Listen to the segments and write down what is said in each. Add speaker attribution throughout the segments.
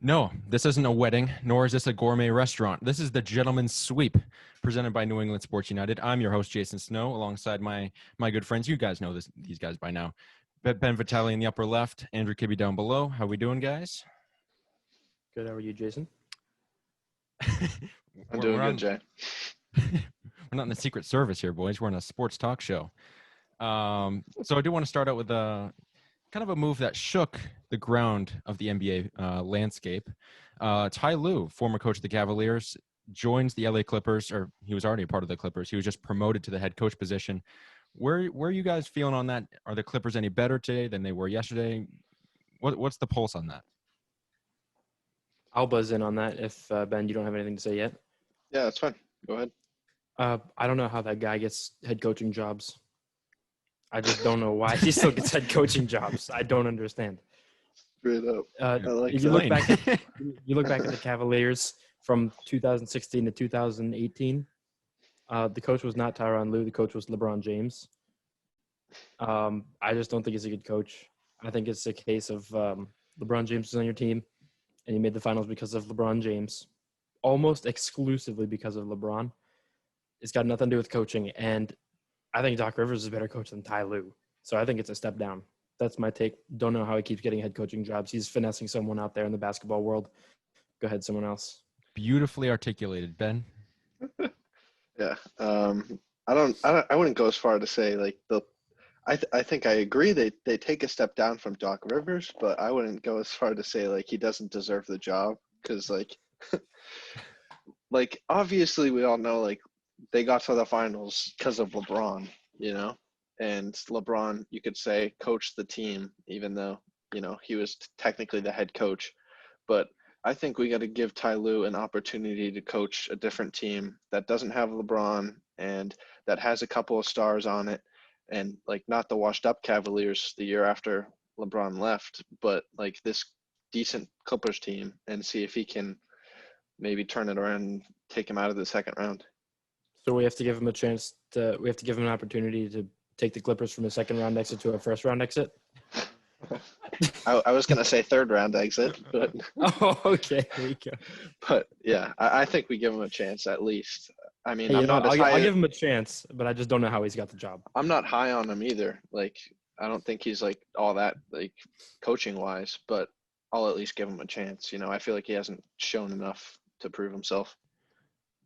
Speaker 1: No, this isn't a wedding, nor is this a gourmet restaurant. This is the Gentleman's Sweep, presented by New England Sports United. I'm your host, Jason Snow, alongside my good friends. You guys know these guys by now. Ben Vitale in the upper left, Andrew Kibbe down below. How we doing, guys?
Speaker 2: Good. How are you, Jason?
Speaker 3: I'm doing good, Jay.
Speaker 1: We're not in the Secret Service here, boys. We're in a sports talk show. So I do want to start out with kind of a move that shook the ground of the NBA landscape. Ty Lue, former coach of the Cavaliers, joins the LA Clippers, or he was already a part of the Clippers. He was just promoted to the head coach position. Where are you guys feeling on that? Are the Clippers any better today than they were yesterday? What's the pulse on that?
Speaker 2: I'll buzz in on that if, Ben, you don't have anything to say yet.
Speaker 3: Yeah, that's fine. Go ahead.
Speaker 2: I don't know how that guy gets head coaching jobs. I just don't know why he still gets head coaching jobs. I don't understand.
Speaker 3: Straight up. I like
Speaker 2: you look back at the Cavaliers from 2016 to 2018. The coach was not Tyronn Lue. The coach was LeBron James. I just don't think he's a good coach. I think it's a case of LeBron James is on your team, and you made the finals because of LeBron James, almost exclusively because of LeBron. It's got nothing to do with coaching, and I think Doc Rivers is a better coach than Ty Lue. So I think it's a step down. That's my take. Don't know how he keeps getting head coaching jobs. He's finessing someone out there in the basketball world. Go ahead, someone else.
Speaker 1: Beautifully articulated, Ben.
Speaker 3: Yeah. I wouldn't go as far to say like I think I agree they take a step down from Doc Rivers, but I wouldn't go as far to say like he doesn't deserve the job because like obviously we all know like they got to the finals because of LeBron, and LeBron, you could say, coached the team, even though, he was technically the head coach. But I think we got to give Ty Lue an opportunity to coach a different team that doesn't have LeBron and that has a couple of stars on it, and like not the washed up Cavaliers the year after LeBron left, but like this decent Clippers team, and see if he can maybe turn it around and take him out of the second round.
Speaker 2: So we have to give him an opportunity to take the Clippers from a second round exit to a first round exit.
Speaker 3: I was going to say third round exit, but
Speaker 2: oh, okay, there you go.
Speaker 3: But yeah, I think we give him a chance at least. I mean,
Speaker 2: hey, I'll give him a chance, but I just don't know how he's got the job.
Speaker 3: I'm not high on him either. Like, I don't think he's like all that like coaching wise, but I'll at least give him a chance. I feel like he hasn't shown enough to prove himself.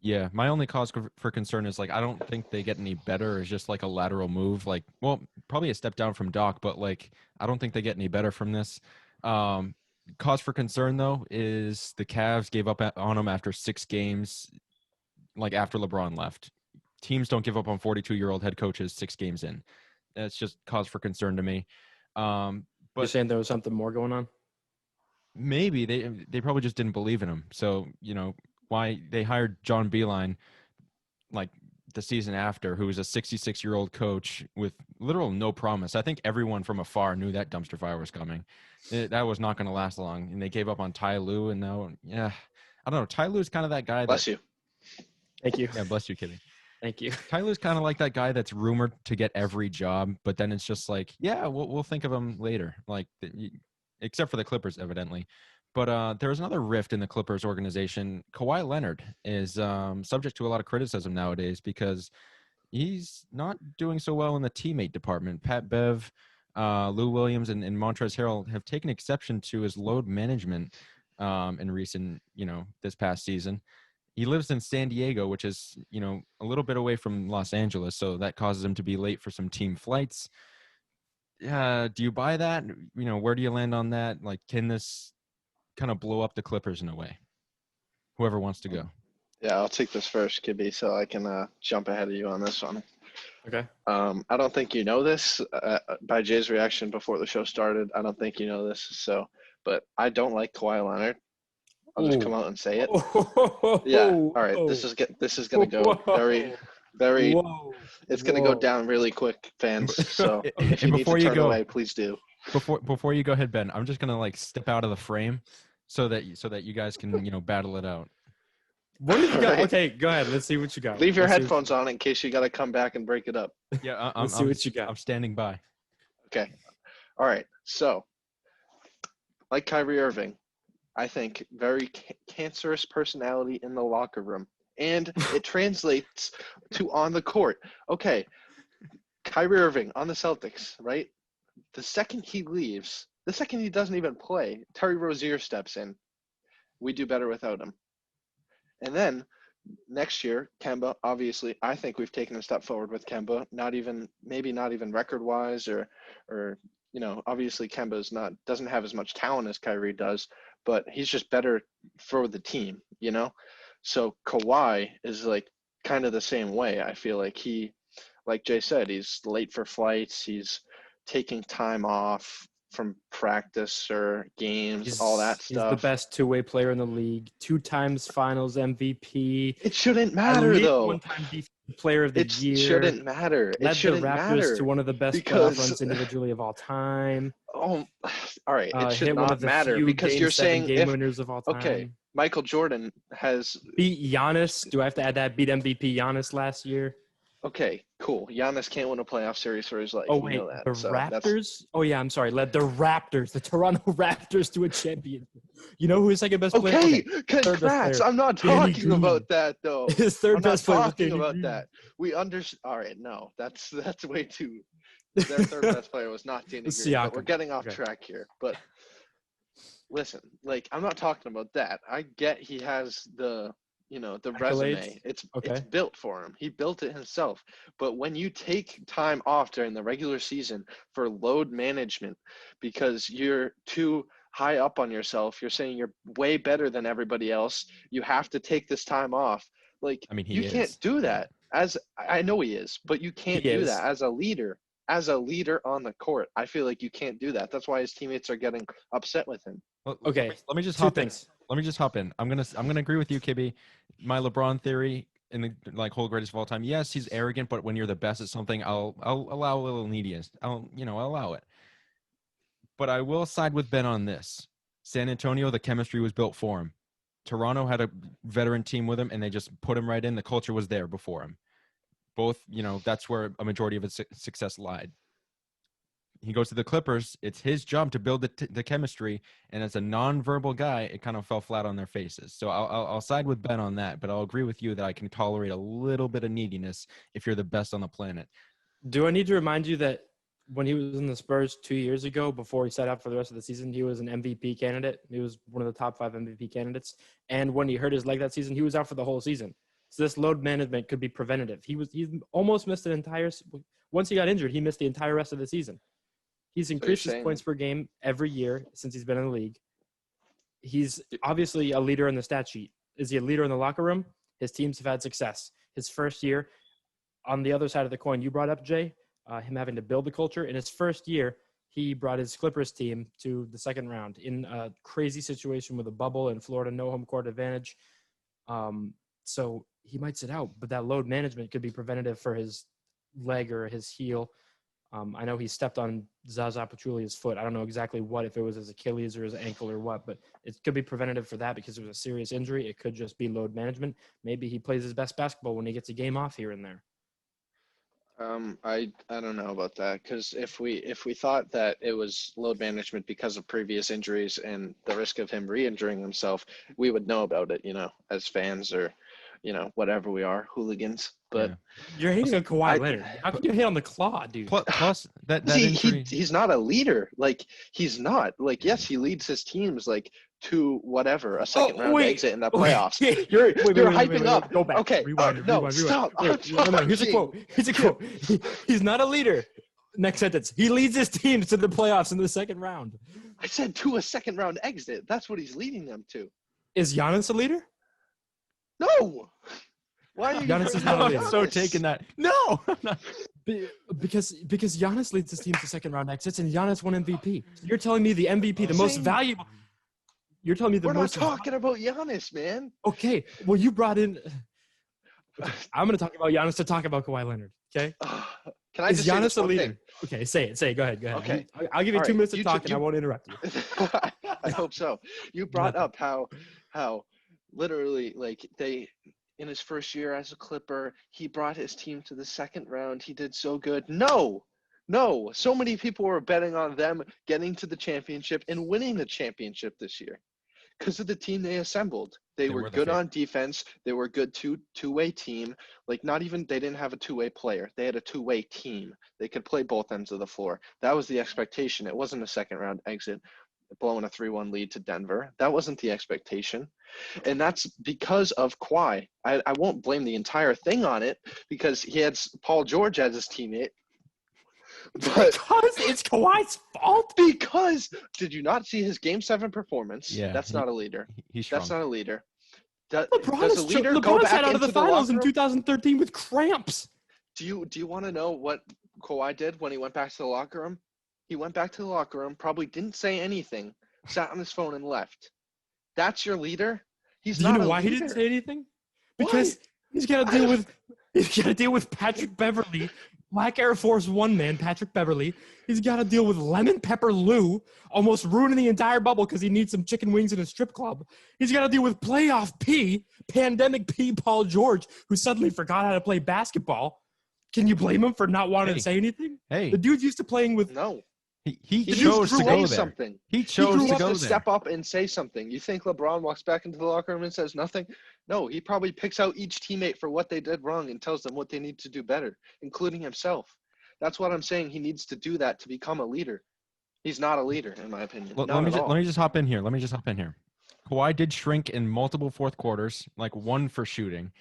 Speaker 1: Yeah, my only cause for concern is like I don't think they get any better. It's just like a lateral move. Like, well, probably a step down from Doc, but like I don't think they get any better from this. Cause for concern though is the Cavs gave up on them after 6 games, like after LeBron left. Teams don't give up on 42-year-old head coaches 6 games in. That's just cause for concern to me. But
Speaker 2: you're saying there was something more going on?
Speaker 1: Maybe they probably just didn't believe in him. So why they hired John Beilein like the season after, who was a 66-year-old coach with literal no promise. I think everyone from afar knew that dumpster fire was coming. That was not going to last long, and they gave up on Ty Lue, and now, I don't know. Ty Lue's kind of that guy.
Speaker 3: Bless you.
Speaker 2: Thank you.
Speaker 1: Yeah, bless you, kidding.
Speaker 2: Thank you.
Speaker 1: Ty Lue's kind of like that guy that's rumored to get every job, but then it's just like, yeah, we'll think of him later. Like, except for the Clippers, evidently. But there's another rift in the Clippers organization. Kawhi Leonard is subject to a lot of criticism nowadays because he's not doing so well in the teammate department. Pat Bev, Lou Williams, and Montrezl Harrell have taken exception to his load management in recent, this past season. He lives in San Diego, which is, a little bit away from Los Angeles, so that causes him to be late for some team flights. Do you buy that? Where do you land on that? Like, can this kind of blow up the Clippers in a way? Whoever wants to go.
Speaker 3: Yeah, I'll take this first, Kibbe, so I can jump ahead of you on this one.
Speaker 2: Okay.
Speaker 3: I don't think you know this by Jay's reaction before the show started. I don't think you know this, but I don't like Kawhi Leonard. I'll just come out and say it. Yeah. All right. This is gonna go very, very. It's gonna go down really quick, fans. So if you need to turn away, please do.
Speaker 1: Before you go ahead, Ben, I'm just gonna like step out of the frame so that you guys can battle it out.
Speaker 2: What have you got? Right. Okay, go ahead. Let's see what you got.
Speaker 3: Leave your headphones on in case you got to come back and break it up.
Speaker 1: Yeah,
Speaker 2: let's see what you got.
Speaker 1: I'm standing by.
Speaker 3: Okay. All right. So, like Kyrie Irving, I think, very cancerous personality in the locker room. And it translates to on the court. Okay, Kyrie Irving on the Celtics, right? The second he leaves, the second he doesn't even play, Terry Rozier steps in. We do better without him. And then next year, Kemba, obviously, I think we've taken a step forward with Kemba. Maybe not even record-wise, or obviously Kemba doesn't have as much talent as Kyrie does, but he's just better for the team, So Kawhi is like kind of the same way. I feel like like Jay said, he's late for flights. He's taking time off from practice or games, all that stuff.
Speaker 2: He's the best two-way player in the league. 2 times Finals MVP.
Speaker 3: It shouldn't matter,
Speaker 2: at least
Speaker 3: though.
Speaker 2: 1-time defensive player of the year.
Speaker 3: It shouldn't matter.
Speaker 2: Led
Speaker 3: it shouldn't
Speaker 2: the Raptors
Speaker 3: matter
Speaker 2: to one of the best playoff runs individually of all time.
Speaker 3: Oh, all right. It should
Speaker 2: hit one
Speaker 3: not
Speaker 2: of the
Speaker 3: matter
Speaker 2: few
Speaker 3: because
Speaker 2: Game
Speaker 3: you're
Speaker 2: 7
Speaker 3: saying
Speaker 2: game winners of all time.
Speaker 3: Okay, Michael Jordan has
Speaker 2: beat Giannis. Do I have to add that? Beat MVP Giannis last year.
Speaker 3: Okay, cool. Giannis can't win a playoff series for his life.
Speaker 2: Oh,
Speaker 3: we
Speaker 2: wait,
Speaker 3: know that.
Speaker 2: the
Speaker 3: So
Speaker 2: Raptors? Oh, yeah, I'm sorry. Led the Raptors, the Toronto Raptors to a champion. You know who his second best player?
Speaker 3: Okay, congrats. I'm not talking about that, though.
Speaker 2: His third best player was
Speaker 3: talking
Speaker 2: Danny
Speaker 3: about
Speaker 2: Green.
Speaker 3: that. All right, no. That's way too – their third best player was not Danny Green. But we're getting off track here. But listen, I'm not talking about that. I get he has the – the resume, it's built for him. He built it himself. But when you take time off during the regular season for load management because you're too high up on yourself, you're saying you're way better than everybody else, you have to take this time off. You can't do that. I know he is, but you can't do that as a leader. As a leader on the court, I feel like you can't do that. That's why his teammates are getting upset with him.
Speaker 1: Well, okay, let me just hop in. Let me just hop in. I'm gonna agree with you, Kibbe. My LeBron theory in the whole greatest of all time. Yes, he's arrogant, but when you're the best at something, I'll allow a little neediness. I'll allow it. But I will side with Ben on this. San Antonio, the chemistry was built for him. Toronto had a veteran team with him, and they just put him right in. The culture was there before him. Both, that's where a majority of his success lied. He goes to the Clippers. It's his job to build the chemistry, and as a non-verbal guy, it kind of fell flat on their faces. So I'll side with Ben on that, but I'll agree with you that I can tolerate a little bit of neediness if you're the best on the planet.
Speaker 2: Do I need to remind you that when he was in the Spurs 2 years ago, before he set out for the rest of the season, he was an MVP candidate. He was one of the top 5 MVP candidates. And when he hurt his leg that season, he was out for the whole season. So this load management could be preventative. He almost missed an entire – once he got injured, he missed the entire rest of the season. He's increased his points per game every year since he's been in the league. He's obviously a leader in the stat sheet. Is he a leader in the locker room? His teams have had success. His first year, on the other side of the coin you brought up, Jay, him having to build the culture. In his first year, he brought his Clippers team to the second round in a crazy situation with a bubble in Florida, no home court advantage. So he might sit out, but that load management could be preventative for his leg or his heel. I know he stepped on Zaza Pachulia's foot. I don't know exactly if it was his Achilles or his ankle or what, but it could be preventative for that because it was a serious injury. It could just be load management. Maybe he plays his best basketball when he gets a game off here and there.
Speaker 3: I don't know about that because if we thought that it was load management because of previous injuries and the risk of him re-injuring himself, we would know about it, as fans or, whatever we are, hooligans. But
Speaker 2: you're hating on Kawhi Leonard. How can you hate on the claw, dude?
Speaker 1: Plus that injury.
Speaker 3: He's not a leader. He's not. Yes, he leads his teams to whatever a second round exit in the playoffs. You're hyping up.
Speaker 2: Go back.
Speaker 3: Okay, rewind. Stop.
Speaker 2: Here's a quote. He's not a leader. Next sentence. He leads his teams to the playoffs in the second round.
Speaker 3: I said to a second round exit. That's what he's leading them to.
Speaker 2: Is Giannis a leader?
Speaker 3: No. Why are you
Speaker 2: Giannis is not a leader.
Speaker 1: So taking that. No.
Speaker 2: Because Giannis leads his team to second round exits and Giannis won MVP. You're telling me the MVP, the most valuable. You're telling me
Speaker 3: we're not talking about Giannis, man.
Speaker 2: Okay. Well, you brought in. Okay. I'm going to talk about Giannis to talk about Kawhi Leonard. Okay.
Speaker 3: Can I just say
Speaker 2: Giannis a leader?
Speaker 3: thing?
Speaker 2: Okay, say it. Go ahead.
Speaker 3: Okay.
Speaker 2: I'll give you 2 minutes to talk, and I won't interrupt you.
Speaker 3: I hope so. You brought up how literally they in his first year as a Clipper, he brought his team to the second round. He did so good. No. So many people were betting on them getting to the championship and winning the championship this year. Because of the team they assembled. They were
Speaker 1: were the
Speaker 3: good
Speaker 1: favorite.
Speaker 3: on defense. They were a good two-way team. Like, not even, they didn't have a two-way player. They had a two-way team. They could play both ends of the floor. That was the expectation. It wasn't a second-round exit blowing a 3-1 lead to Denver. That wasn't the expectation. And that's because of Kawhi. I won't blame the entire thing on it because he had Paul George as his teammate. But
Speaker 2: Because it's Kawhi's fault?
Speaker 3: because did you not see his Game 7 performance?
Speaker 1: Yeah,
Speaker 3: That's not a leader.
Speaker 1: He's
Speaker 3: That's not a leader. Does
Speaker 2: LeBron
Speaker 3: a leader go
Speaker 2: LeBron
Speaker 3: back
Speaker 2: sat out of
Speaker 3: into
Speaker 2: the
Speaker 3: the
Speaker 2: finals
Speaker 3: locker
Speaker 2: in
Speaker 3: room?
Speaker 2: 2013 with cramps.
Speaker 3: Do you want to know what Kawhi did when he went back to the locker room? He went back to the locker room, probably didn't say anything, sat on his phone and left. That's your leader? He's
Speaker 2: Do you
Speaker 3: not
Speaker 2: know
Speaker 3: a
Speaker 2: why
Speaker 3: leader.
Speaker 2: he didn't say anything?
Speaker 3: Why?
Speaker 2: Because he's got to deal with Patrick Beverly, Black Air Force One man Patrick Beverly. He's got to deal with Lemon Pepper Lou, almost ruining the entire bubble because he needs some chicken wings in a strip club. He's got to deal with Playoff P, Pandemic P, Paul George, who suddenly forgot how to play basketball. Can you blame him for not wanting to say anything?
Speaker 1: Hey,
Speaker 2: The dude's used to playing with.
Speaker 3: No.
Speaker 1: he
Speaker 3: He
Speaker 1: chose
Speaker 3: needs
Speaker 1: to
Speaker 3: say
Speaker 1: go there.
Speaker 3: something.
Speaker 1: He
Speaker 3: He
Speaker 1: chose
Speaker 3: grew
Speaker 1: to
Speaker 3: up
Speaker 1: go
Speaker 3: to
Speaker 1: there.
Speaker 3: step up and say something. You think LeBron walks back into the locker room and says nothing? No, he probably picks out each teammate for what they did wrong and tells them what they need to do better, including himself. That's what I'm saying. He needs to do that to become a leader. He's not a leader, in my opinion.
Speaker 1: Let
Speaker 3: Not
Speaker 1: me
Speaker 3: at
Speaker 1: just,
Speaker 3: all.
Speaker 1: let me just hop in here. Kawhi did shrink in multiple fourth quarters, like one for shooting.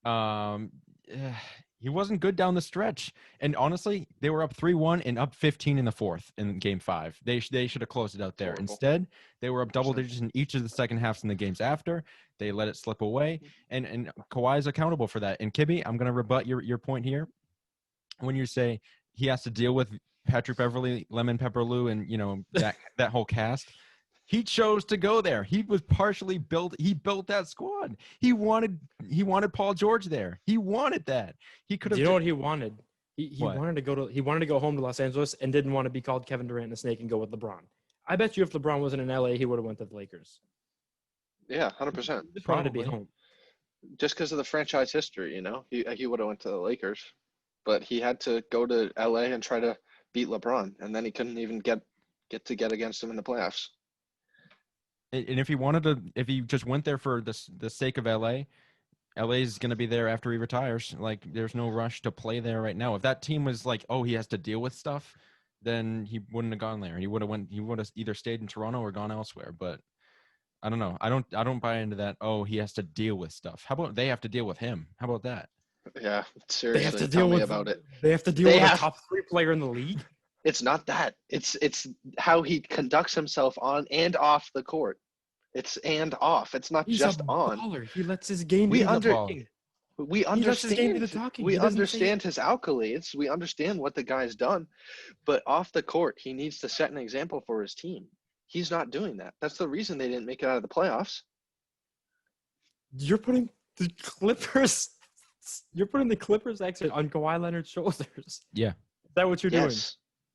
Speaker 1: Um, eh, he wasn't good down the stretch. And honestly, they were up 3-1 and up 15 in the fourth in Game 5. They should have closed it out there.
Speaker 3: Horrible.
Speaker 1: Instead, they were up double digits in each of the second halves in the games after. They let it slip away. And Kawhi is accountable for that. And Kibbe, I'm going to rebut your point here. When you say he has to deal with Patrick Beverly, Lemon Pepper Lou, and that whole cast, he chose to go there. He was partially built. He built that squad. He wanted Paul George there. He wanted that. He could have.
Speaker 2: Do you know what he wanted? He
Speaker 1: What?
Speaker 2: wanted to go home to Los Angeles and didn't want to be called Kevin Durant and a snake and go with LeBron. I bet you if LeBron wasn't in LA, he would have went to the Lakers.
Speaker 3: Yeah, 100%.
Speaker 2: He just wanted to be
Speaker 1: Probably.
Speaker 2: home.
Speaker 3: Just because of the franchise history, he would have went to the Lakers, but he had to go to LA and try to beat LeBron, and then he couldn't even get against him in the playoffs.
Speaker 1: And if he just went there for the sake of LA is going to be there after he retires. Like, there's no rush to play there right now. If that team was like, oh, he has to deal with stuff, then he wouldn't have gone there. He would have either stayed in Toronto or gone elsewhere. But I don't know. I don't buy into that. Oh, he has to deal with stuff. How about they have to deal with him? How about that?
Speaker 3: Yeah,
Speaker 2: They
Speaker 3: seriously,
Speaker 2: have to
Speaker 3: tell
Speaker 2: deal
Speaker 3: me
Speaker 2: with
Speaker 3: about it.
Speaker 2: They have to deal with a top 3 player in the league.
Speaker 3: It's not that. It's how he conducts himself on and off the court. It's and off. It's not
Speaker 2: He's
Speaker 3: just
Speaker 2: a
Speaker 3: on.
Speaker 2: baller. He lets his game
Speaker 3: We
Speaker 2: be the
Speaker 3: under-
Speaker 2: talking.
Speaker 3: We
Speaker 2: He lets his game do
Speaker 3: understand.
Speaker 2: the talking.
Speaker 3: We
Speaker 2: He doesn't say
Speaker 3: understand his accolades. We understand what the guy's done, but off the court, he needs to set an example for his team. He's not doing that. That's the reason they didn't make it out of the playoffs.
Speaker 2: You're putting the Clippers. You're putting the Clippers exit on Kawhi Leonard's shoulders.
Speaker 1: Yeah.
Speaker 2: Is that what you're doing?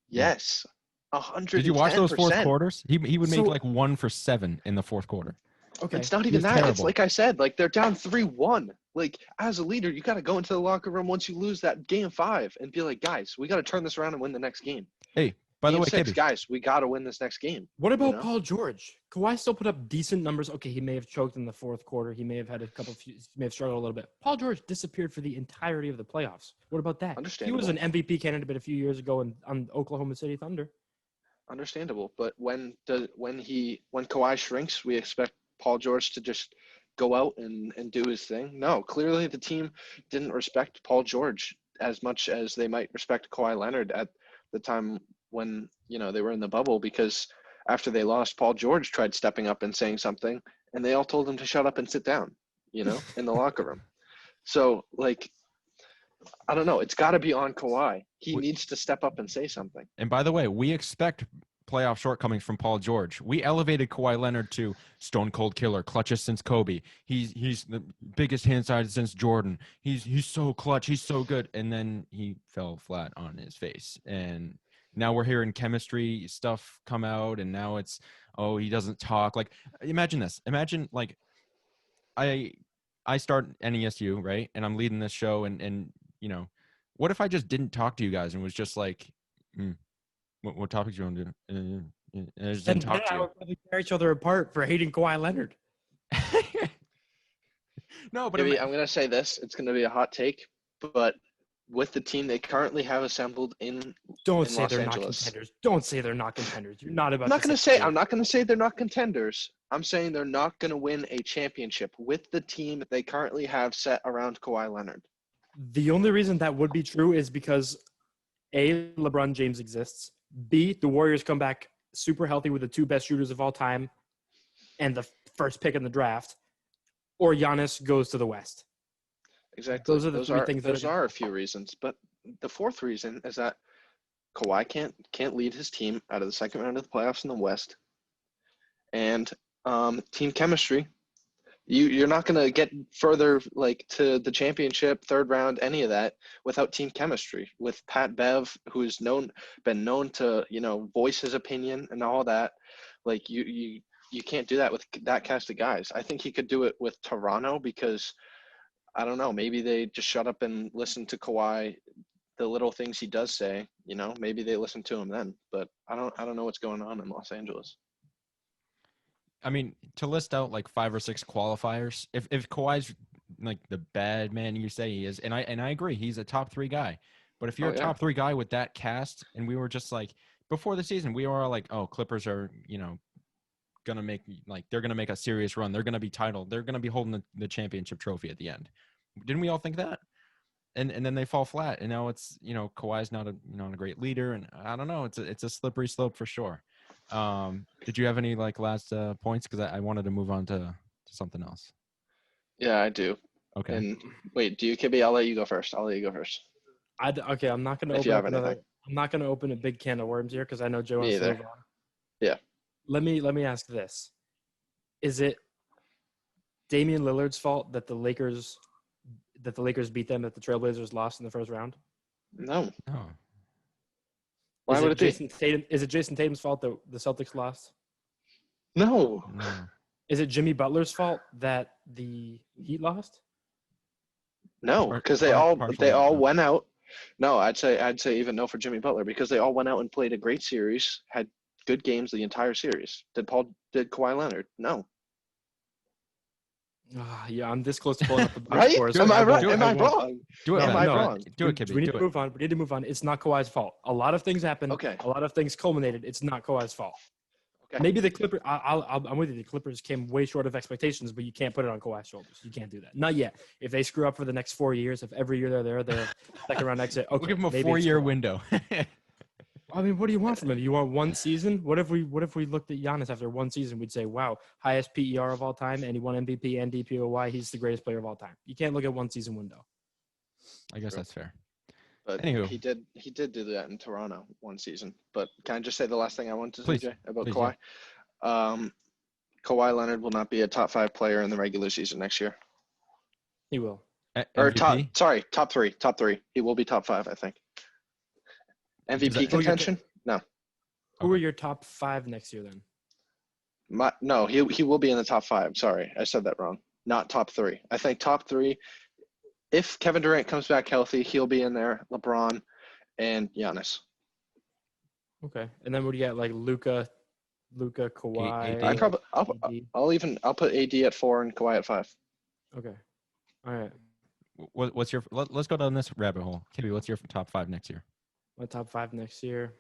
Speaker 3: Yes. 110%.
Speaker 1: Did you watch those fourth quarters? He would make
Speaker 2: So-
Speaker 1: like 1 for 7 in the fourth quarter.
Speaker 2: Okay.
Speaker 3: It's not
Speaker 1: He
Speaker 3: even
Speaker 1: was
Speaker 3: that. It's
Speaker 1: terrible.
Speaker 3: like I said, like they're down 3-1. Like, as a leader, you got to go into the locker room once you lose that game 5 and be like, guys, we got to turn this around and win the next game.
Speaker 1: Hey, by the
Speaker 3: Game
Speaker 1: way,
Speaker 3: 6,
Speaker 1: Kibbe,
Speaker 3: guys, we got to win this next game.
Speaker 2: What about
Speaker 3: know?
Speaker 2: Paul George? Kawhi still put up decent numbers. Okay, he may have choked in the fourth quarter. He may have had he may have struggled a little bit. Paul George disappeared for the entirety of the playoffs. What about that? He
Speaker 3: Understandable.
Speaker 2: was an MVP candidate a few years ago on Oklahoma City Thunder.
Speaker 3: Understandable, but when Kawhi shrinks, we expect Paul George to just go out and do his thing. No, clearly the team didn't respect Paul George as much as they might respect Kawhi Leonard at the time when they were in the bubble, because after they lost, Paul George tried stepping up and saying something, and they all told him to shut up and sit down, in the locker room. So, like, I don't know. It's got to be on Kawhi. He needs to step up and say something.
Speaker 1: and by the way, we expect playoff shortcomings from Paul George. We elevated Kawhi Leonard to stone cold killer, clutchest since Kobe. He's the biggest hand size since Jordan. He's so clutch. He's so good. And then he fell flat on his face. And now we're hearing chemistry stuff come out. And now it's, oh, he doesn't talk. Like, imagine this. Imagine, like, I start NESU, right? And I'm leading this show. And what if I just didn't talk to you guys and was just like, what topics you want to do? And I just
Speaker 2: Then
Speaker 1: didn't talk to
Speaker 2: I
Speaker 1: you.
Speaker 2: would probably tear each other apart for hating Kawhi Leonard.
Speaker 1: No, but
Speaker 3: Maybe I'm gonna say this. It's gonna be a hot take, but with the team they currently have assembled in
Speaker 2: Don't
Speaker 3: in
Speaker 2: say
Speaker 3: Los
Speaker 2: they're
Speaker 3: Angeles.
Speaker 2: not contenders. Don't say they're not contenders. You're not about
Speaker 3: I'm not
Speaker 2: to
Speaker 3: gonna
Speaker 2: say.
Speaker 3: say I'm not gonna say they're not contenders. I'm saying they're not gonna win a championship with the team that they currently have set around Kawhi Leonard.
Speaker 2: The only reason that would be true is because A, LeBron James exists. B, the Warriors come back super healthy with the two best shooters of all time and the first pick in the draft. Or Giannis goes to the West.
Speaker 3: Exactly.
Speaker 2: Those are the three things that
Speaker 3: those are a few reasons, but the fourth reason is that Kawhi can't lead his team out of the second round of the playoffs in the West, and team chemistry. You're not gonna get further like to the championship, third round, any of that without team chemistry. With Pat Bev, who's been known to voice his opinion and all that, like you can't do that with that cast of guys. I think he could do it with Toronto because I don't know, maybe they just shut up and listen to Kawhi, the little things he does say. Maybe they listen to him then. But I don't know what's going on in Los Angeles.
Speaker 1: I mean, to list out like 5 or 6 qualifiers, if Kawhi's like the bad man you say he is, and I agree, he's a top 3 guy. But if you're a top 3 guy with that cast, and we were just like before the season, we were all like, oh, Clippers are gonna make they're gonna make a serious run. They're gonna be titled. They're gonna be holding the championship trophy at the end. Didn't we all think that? And then they fall flat, and now it's Kawhi's not a great leader, and I don't know. It's a slippery slope for sure. Did you have any last points? Because I wanted to move on to something else.
Speaker 3: Yeah, I do.
Speaker 1: Okay.
Speaker 3: And wait, do you, Kibbe? I'll let you go first.
Speaker 2: Okay, I'm not going to
Speaker 3: If you
Speaker 2: open
Speaker 3: have
Speaker 2: up
Speaker 3: anything.
Speaker 2: I'm not going to open a big can of worms here because I know Joe
Speaker 3: Me
Speaker 2: wants to
Speaker 3: either.
Speaker 2: move on.
Speaker 3: Yeah.
Speaker 2: Let me ask this: is it Damian Lillard's fault that the Lakers beat them, that the Trailblazers lost in the first round?
Speaker 3: No.
Speaker 1: Oh.
Speaker 3: Why would it be?
Speaker 2: Is it Jason Tatum's fault that the Celtics lost?
Speaker 3: No.
Speaker 2: Is it Jimmy Butler's fault that the Heat lost?
Speaker 3: No, because they all went out. No, I'd say even no for Jimmy Butler because they all went out and played a great series, had good games the entire series. Did Kawhi Leonard? No.
Speaker 2: Yeah, I'm this close to pulling up the box
Speaker 3: Right?
Speaker 2: scores.
Speaker 3: Am I right?
Speaker 2: I
Speaker 3: Am I
Speaker 2: won't.
Speaker 3: wrong?
Speaker 1: Do it.
Speaker 3: Am I
Speaker 1: No,
Speaker 3: wrong?
Speaker 1: do it, Kibbe.
Speaker 2: We need
Speaker 1: Do
Speaker 2: to
Speaker 1: it.
Speaker 2: move on. We need to move on. It's not Kawhi's fault. A lot of things happened.
Speaker 3: Okay.
Speaker 2: A lot of things culminated. It's not Kawhi's fault.
Speaker 3: Okay.
Speaker 2: Maybe the Clippers. I'm with you. The Clippers came way short of expectations, but you can't put it on Kawhi's shoulders. You can't do that. Not yet. If they screw up for the next 4 years, if every year they're second round exit, okay,
Speaker 1: We'll give him a
Speaker 2: maybe it's
Speaker 1: 4-year
Speaker 2: Kawhi.
Speaker 1: window.
Speaker 2: I mean, what do you want from him? You want one season? What if we looked at Giannis after one season? We'd say, wow, highest PER of all time, and he won MVP and DPOY. He's the greatest player of all time. You can't look at one season window.
Speaker 1: I guess that's fair.
Speaker 3: But
Speaker 1: Anywho.
Speaker 3: he did do that in Toronto one season. But can I just say the last thing I wanted to say,
Speaker 1: Please.
Speaker 3: Jay, about
Speaker 1: Please,
Speaker 3: Kawhi? Kawhi Leonard will not be a top 5 player in the regular season next year.
Speaker 2: He will.
Speaker 3: Or
Speaker 1: MVP?
Speaker 3: top three. He will be top 5, I think. MVP contention? No.
Speaker 2: Who are your top 5 next year then?
Speaker 3: No, he will be in the top 5. Sorry, I said that wrong. Not top 3. I think top 3. If Kevin Durant comes back healthy, he'll be in there. LeBron and Giannis.
Speaker 2: Okay, and then what do you got? Like Luka, Kawhi.
Speaker 1: AD.
Speaker 3: I'll put AD at 4 and Kawhi at 5.
Speaker 2: Okay, all right.
Speaker 1: What's your? Let's go down this rabbit hole. Kibbe, what's your top 5 next year?
Speaker 2: My top 5 next year.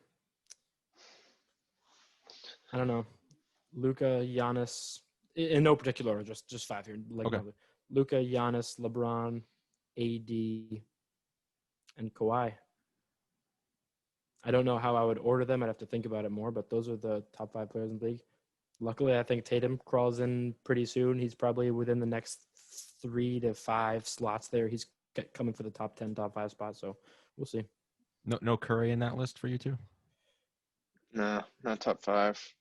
Speaker 2: I don't know. Luka, Giannis, in no particular order, just 5 here.
Speaker 1: Okay.
Speaker 2: Luka, Giannis, LeBron, AD, and Kawhi. I don't know how I would order them. I'd have to think about it more, but those are the top 5 players in the league. Luckily, I think Tatum crawls in pretty soon. He's probably within the next 3 to 5 slots there. He's coming for the top 10, top 5 spot, so we'll see.
Speaker 1: No Curry in that list for you two?
Speaker 3: No, not top 5.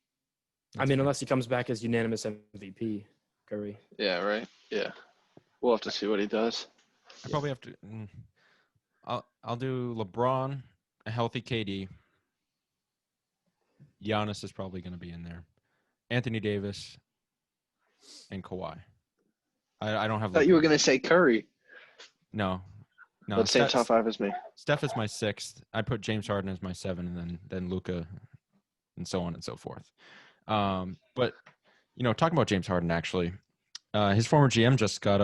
Speaker 2: I mean, unless he comes back as unanimous MVP, Curry.
Speaker 3: Yeah, right? Yeah. We'll have to see what he does.
Speaker 1: I probably have to. I'll do LeBron, a healthy KD. Giannis is probably going to be in there. Anthony Davis, and Kawhi. I don't have.
Speaker 3: I thought you were going to say Curry.
Speaker 1: No.
Speaker 3: But same top 5 as me.
Speaker 1: Steph is my 6th. I put James Harden as my 7, and then Luka and so on and so forth. But talking about James Harden, actually, his former GM just got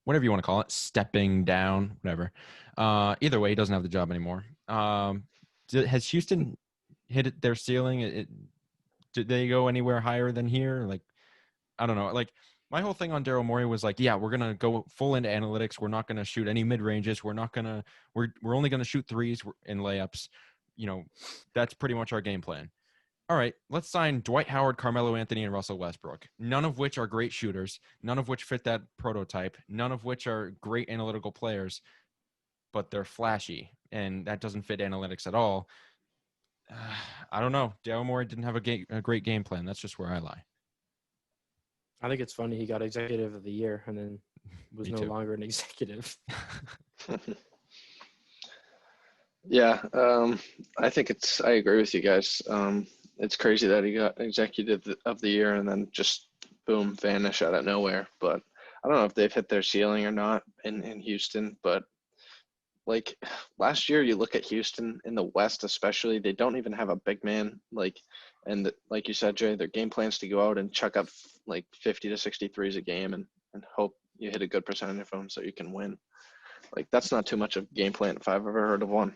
Speaker 1: whatever you want to call it, stepping down, whatever. Either way, he doesn't have the job anymore. Has Houston hit their ceiling? Did they go anywhere higher than here? Like, I don't know. Like, my whole thing on Daryl Morey was like, yeah, we're gonna go full into analytics. We're not gonna shoot any mid ranges. We're only gonna shoot threes and layups. That's pretty much our game plan. All right, let's sign Dwight Howard, Carmelo Anthony, and Russell Westbrook, none of which are great shooters, none of which fit that prototype, none of which are great analytical players, but they're flashy, and that doesn't fit analytics at all. I don't know. Daryl Morey didn't have a great game plan. That's just where I lie.
Speaker 2: I think it's funny he got executive of the year and then was
Speaker 1: Me
Speaker 2: no
Speaker 1: too.
Speaker 2: longer an executive.
Speaker 3: Yeah, I think I agree with you guys. It's crazy that he got executive of the year and then just boom, vanish out of nowhere. But I don't know if they've hit their ceiling or not in Houston. But like last year, you look at Houston in the West, especially, they don't even have a big man. And like you said, Jay, their game plans to go out and chuck up like 50 to 63s a game and hope you hit a good percentage of them so you can win. Like, that's not too much of a game plan if I've ever heard of one.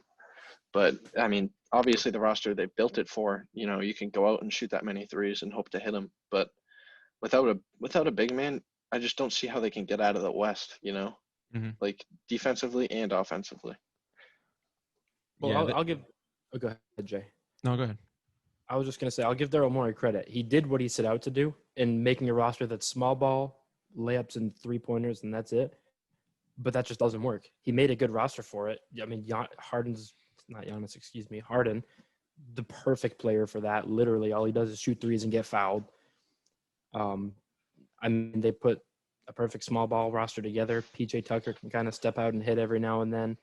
Speaker 3: But I mean, obviously the roster they built it for, you can go out and shoot that many threes and hope to hit them. But without a big man, I just don't see how they can get out of the West.
Speaker 1: Mm-hmm.
Speaker 3: Like defensively and offensively.
Speaker 2: Well,
Speaker 1: Yeah,
Speaker 2: I'll give. Oh, go ahead, Jay.
Speaker 1: No, go ahead.
Speaker 2: I was just gonna say I'll give Daryl Morey credit. He did what he set out to do in making a roster that's small ball, layups, and 3-pointers, and that's it. But that just doesn't work. He made a good roster for it. I mean, Harden, the perfect player for that. Literally, all he does is shoot threes and get fouled. I mean, they put a perfect small ball roster together. PJ Tucker can kind of step out and hit every now and then.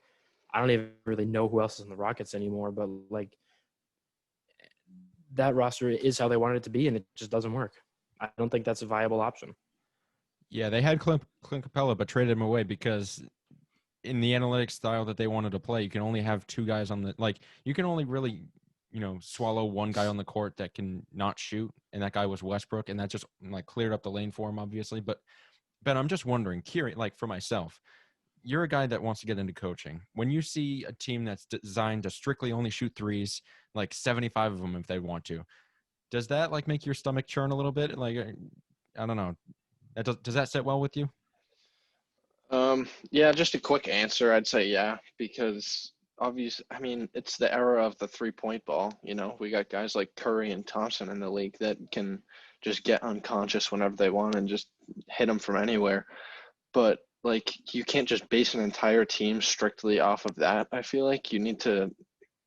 Speaker 2: I don't even really know who else is in the Rockets anymore, but like that roster is how they wanted it to be, and it just doesn't work. I don't think that's a viable option.
Speaker 1: Yeah, they had Clint Capella, but traded him away because in the analytics style that they wanted to play, you can only have two guys you can only really, swallow one guy on the court that can not shoot. And that guy was Westbrook. And that just cleared up the lane for him, obviously. But Ben, I'm just wondering, curious, for myself, you're a guy that wants to get into coaching. When you see a team that's designed to strictly only shoot threes, 75 of them if they want to, does that make your stomach churn a little bit? I don't know. Does that sit well with you?
Speaker 3: Yeah, just a quick answer. I'd say yeah, because obviously, I mean, it's the era of the 3-point ball. We got guys like Curry and Thompson in the league that can just get unconscious whenever they want and just hit them from anywhere. But you can't just base an entire team strictly off of that. I feel like you need to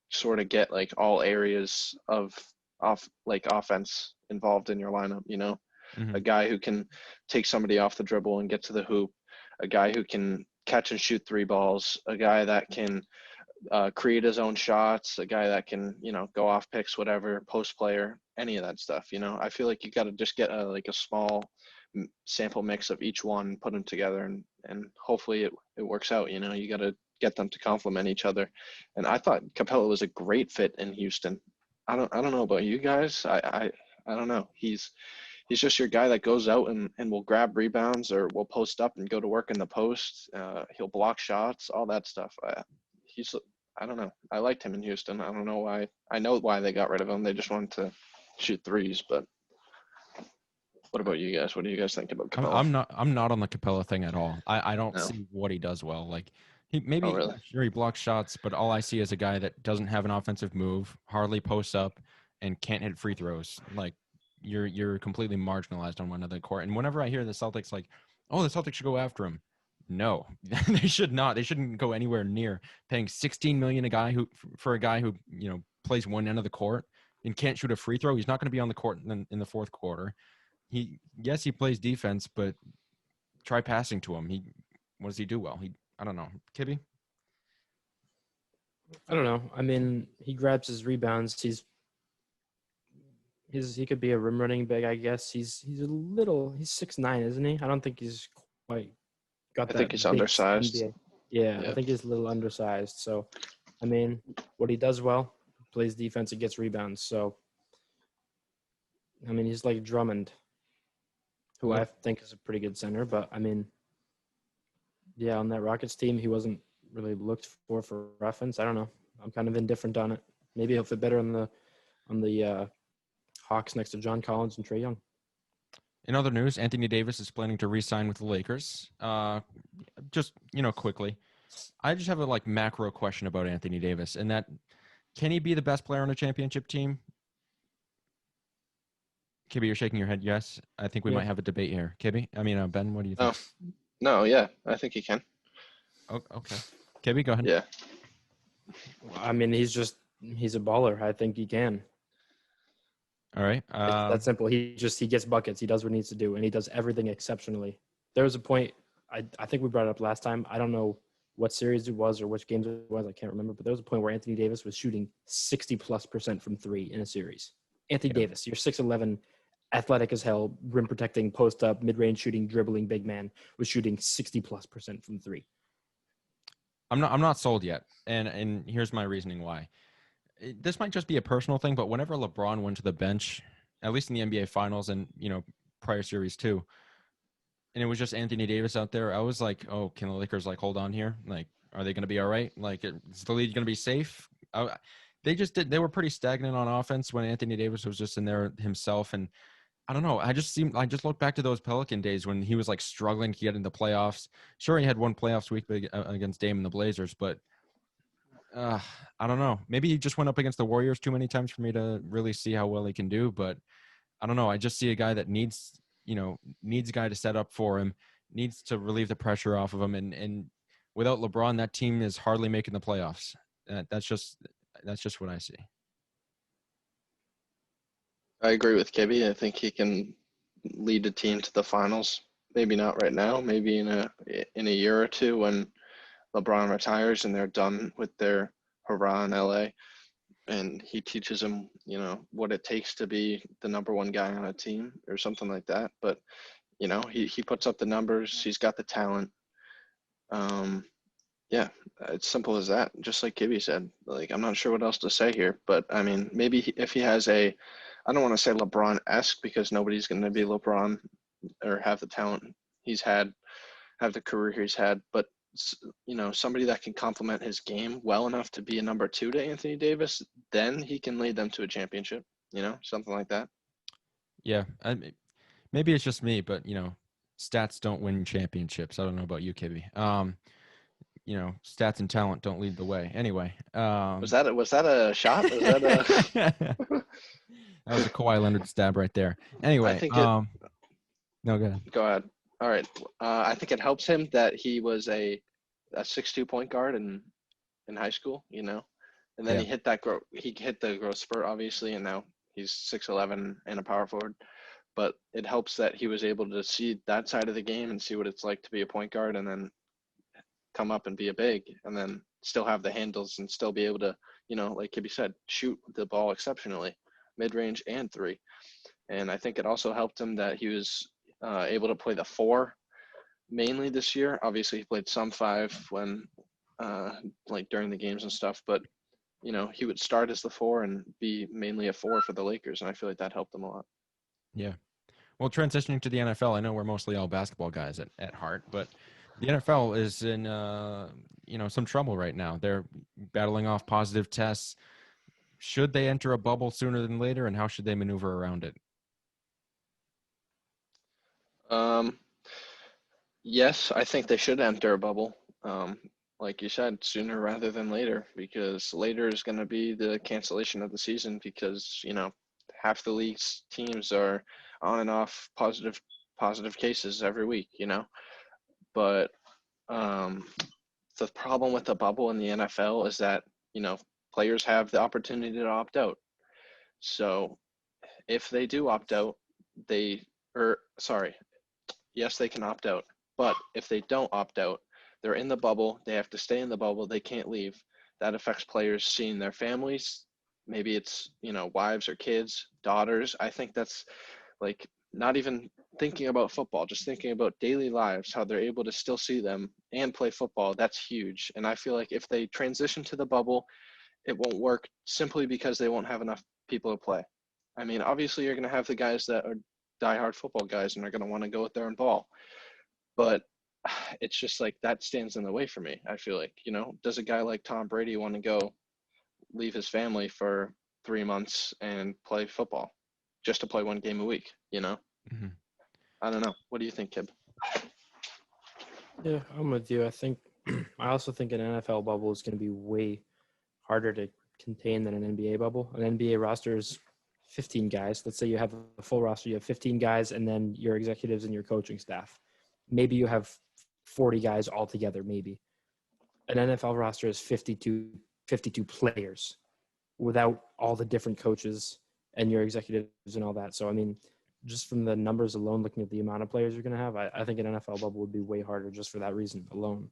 Speaker 3: sort of get all areas of offense involved in your lineup.
Speaker 1: Mm-hmm.
Speaker 3: A guy who can take somebody off the dribble and get to the hoop, a guy who can catch and shoot 3 balls, a guy that can create his own shots, a guy that can, go off picks, whatever, post player, any of that stuff. I feel like you got to just get a small sample mix of each one, put them together, and hopefully it works out. You got to get them to complement each other. And I thought Capella was a great fit in Houston. I don't know about you guys. I don't know. He's just your guy that goes out and will grab rebounds or will post up and go to work in the post. He'll block shots, all that stuff. I don't know. I liked him in Houston. I don't know why. I know why they got rid of him. They just wanted to shoot threes. But what about you guys? What do you guys think about Capella?
Speaker 1: I'm not on the Capella thing at all. I don't see what he does well. He blocks shots, but all I see is a guy that doesn't have an offensive move, hardly posts up, and can't hit free throws. You're completely marginalized on one of the court. And whenever I hear the Celtics the Celtics should go after him. No, they should not. They shouldn't go anywhere near paying $16 million for a guy who plays one end of the court and can't shoot a free throw. He's not going to be on the court in the fourth quarter. He plays defense, but try passing to him. What does he do well? I don't know. Kibbe?
Speaker 2: I don't know. I mean, he grabs his rebounds. He could be a rim running big, I guess. He's 6'9", isn't he? I don't think he's quite got that.
Speaker 3: I think he's undersized.
Speaker 2: Yeah, I think he's a little undersized. So, I mean, what he does well, plays defense and gets rebounds. So, I mean, he's like Drummond, who
Speaker 1: Well,
Speaker 2: I think is a pretty good center. But I mean, yeah, on that Rockets team, he wasn't really looked for reference. I don't know. I'm kind of indifferent on it. Maybe he'll fit better on the Hawks next to John Collins and Trae Young.
Speaker 1: in other news, Anthony Davis is planning to re-sign with the Lakers. Just quickly, I just have a macro question about Anthony Davis, and that can he be the best player on a championship team? Kibbe, you're shaking your head. Yes, I think we
Speaker 2: Yeah.
Speaker 1: might have a debate here. Kibbe, Ben, what do you think?
Speaker 3: No, yeah, I think he can.
Speaker 1: Oh, okay, Kibbe, go ahead.
Speaker 3: Yeah.
Speaker 2: I mean, he's a baller. I think he can.
Speaker 1: All right.
Speaker 2: It's that simple. He gets buckets. He does what he needs to do, and he does everything exceptionally. There was a point I think we brought it up last time. I don't know what series it was or which games it was. I can't remember. But there was a point where Anthony Davis was shooting 60+% from three in a series. Anthony Davis, you're 6'11", athletic as hell, rim protecting, post up, mid range shooting, dribbling big man, was shooting 60+% from three.
Speaker 1: I'm not sold yet, and here's my reasoning why. This might just be a personal thing, but whenever LeBron went to the bench, at least in the NBA Finals and prior series too, and it was just Anthony Davis out there, I was like, oh, can the Lakers hold on here? Like, are they going to be all right? Like, is the lead going to be safe? They were pretty stagnant on offense when Anthony Davis was just in there himself, and I don't know. I just look back to those Pelican days when he was struggling to get into playoffs. Sure, he had one playoffs week against Dame and the Blazers, but I don't know. Maybe he just went up against the Warriors too many times for me to really see how well he can do. But I don't know. I just see a guy that needs a guy to set up for him, needs to relieve the pressure off of him, and without LeBron, that team is hardly making the playoffs. That's just what I see.
Speaker 3: I agree with Kibbe. I think he can lead a team to the finals. Maybe not right now. Maybe in a year or two when LeBron retires and they're done with their hurrah in LA, and he teaches them, what it takes to be the number one guy on a team or something like that. But he puts up the numbers. He's got the talent. Yeah, it's simple as that. Just like Kibbe said. I'm not sure what else to say here, but I mean, maybe if he has I don't want to say LeBron-esque because nobody's going to be LeBron or have the talent he's had, have the career he's had, but somebody that can complement his game well enough to be a number two to Anthony Davis, then he can lead them to a championship, something like that.
Speaker 1: Yeah, maybe it's just me, but stats don't win championships. I don't know about you, Kibbe. Stats and talent don't lead the way. Anyway,
Speaker 3: was that a shot? Was that a
Speaker 1: that was a Kawhi Leonard stab right there. Anyway,
Speaker 3: I think
Speaker 1: no, go ahead.
Speaker 3: Go ahead. All right. I think it helps him that he was a 6'2" point guard in high school, and then he hit the growth spurt obviously, and now he's 6'11" and a power forward. But it helps that he was able to see that side of the game and see what it's like to be a point guard, and then come up and be a big, and then still have the handles and still be able to, like Kibbe said, shoot the ball exceptionally, mid-range and three. And I think it also helped him that he was able to play the four mainly this year. Obviously, he played some five when during the games and stuff, but he would start as the four and be mainly a four for the Lakers, and I feel like that helped him a lot.
Speaker 1: Yeah. Well, transitioning to the NFL, I know we're mostly all basketball guys at heart, but the NFL is in some trouble right now. They're battling off positive tests. Should they enter a bubble sooner than later, and how should they maneuver around it?
Speaker 3: Yes, I think they should enter a bubble. Like you said, sooner rather than later, because later is going to be the cancellation of the season because, half the league's teams are on and off positive cases every week, But the problem with the bubble in the NFL is that, players have the opportunity to opt out. So if they do opt out, yes, they can opt out. But if they don't opt out, they're in the bubble. They have to stay in the bubble. They can't leave. That affects players seeing their families. Maybe it's, wives or kids, daughters. I think that's not even thinking about football, just thinking about daily lives, how they're able to still see them and play football. That's huge. And I feel like if they transition to the bubble, it won't work simply because they won't have enough people to play. I mean, obviously you're going to have the guys that are diehard football guys and are going to want to go out there and ball. But it's just like that stands in the way for me, I feel like. Does a guy like Tom Brady want to go leave his family for 3 months and play football just to play one game a week,
Speaker 1: Mm-hmm.
Speaker 3: I don't know. What do you think, Kib?
Speaker 2: Yeah, I'm with you. I also think an NFL bubble is going to be way harder to contain than an NBA bubble. An NBA roster is 15 guys. Let's say you have a full roster, you have 15 guys, and then your executives and your coaching staff. Maybe you have 40 guys altogether, maybe. An NFL roster is 52 players without all the different coaches and your executives and all that. So, I mean, just from the numbers alone, looking at the amount of players you're going to have, I think an NFL bubble would be way harder just for that reason alone.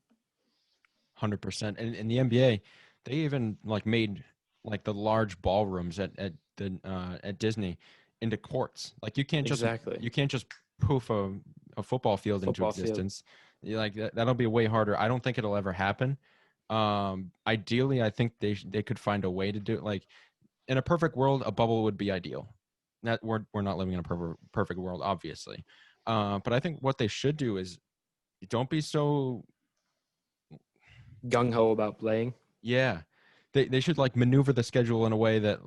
Speaker 1: 100%. And in the NBA, they even made the large ballrooms at Disney into courts. You can't just poof a football field into existence. That'll be way harder. I don't think it'll ever happen. Ideally, I think they could find a way to do it. In a perfect world, a bubble would be ideal. That we're not living in a perfect world, obviously. But I think what they should do is don't be so
Speaker 2: gung-ho about playing.
Speaker 1: Yeah. They should maneuver the schedule in a way that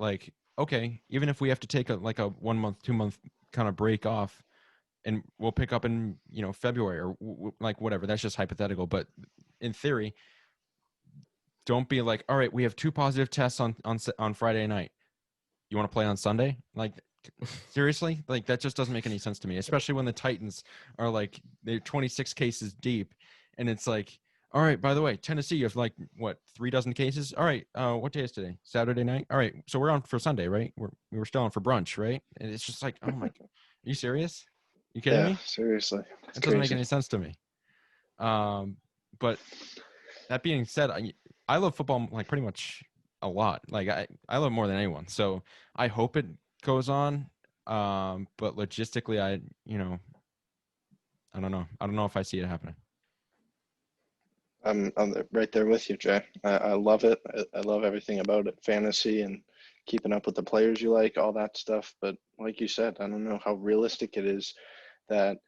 Speaker 1: okay, even if we have to take a 1 month, 2 month kind of break off, and we'll pick up in February or whatever. That's just hypothetical, but in theory, don't be all right, we have 2 positive tests on Friday night. You want to play on Sunday? Seriously? That just doesn't make any sense to me, especially when the Titans are they're 26 cases deep, and it's all right, by the way, Tennessee, you have 3 dozen cases? All right, what day is today? Saturday night? All right, so we're on for Sunday, right? We were still on for brunch, right? And it's just oh my, are you serious? You kidding me?
Speaker 3: Seriously.
Speaker 1: It doesn't make any sense to me. But that being said, I love football pretty much a lot. I love more than anyone. So I hope it goes on. But logistically, I don't know. I don't know if I see it happening.
Speaker 3: I'm right there with you, Jay. I love it. I love everything about it. Fantasy and keeping up with the players you like, all that stuff. But like you said, I don't know how realistic it is that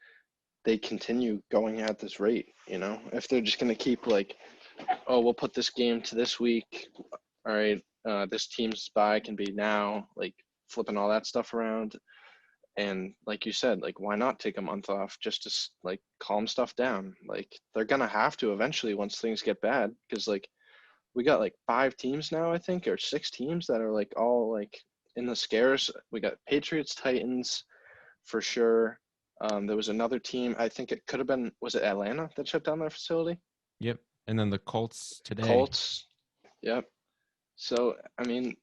Speaker 3: they continue going at this rate. If they're just going to keep we'll put this game to this week. All right, this team's bye can be now, flipping all that stuff around. And like you said, why not take a month off just to calm stuff down? They're going to have to eventually once things get bad, because we got 5 teams now, I think, or 6 teams that are all in the scares. We got Patriots, Titans for sure. There was another team, I think it could have been, was it Atlanta that shut down their facility?
Speaker 1: Yep. And then the Colts today.
Speaker 3: Colts. Yep. So, I mean,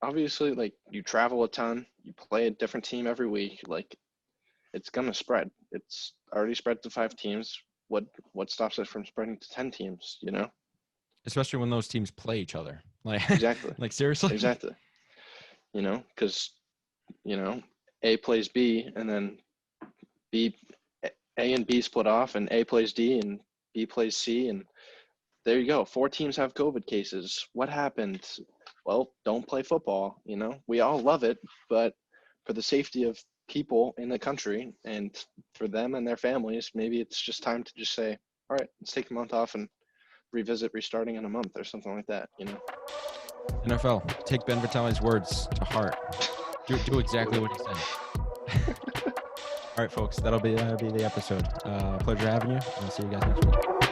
Speaker 3: obviously, you travel a ton, you play a different team every week, it's going to spread. It's already spread to 5 teams. What stops it from spreading to 10 teams,
Speaker 1: Especially when those teams play each other.
Speaker 3: Exactly.
Speaker 1: Seriously?
Speaker 3: Exactly. Because, A plays B, and then A and B split off, and A plays D, and B plays C, and there you go. 4 teams have COVID cases. What happened? Well, don't play football. We all love it, but for the safety of people in the country and for them and their families, maybe it's just time to just say, all right, let's take a month off and revisit restarting in a month or something like that.
Speaker 1: NFL, take Ben Vitale's words to heart. Do exactly what he said. All right, folks, that'll be the episode. Pleasure having you. I'll see you guys next week.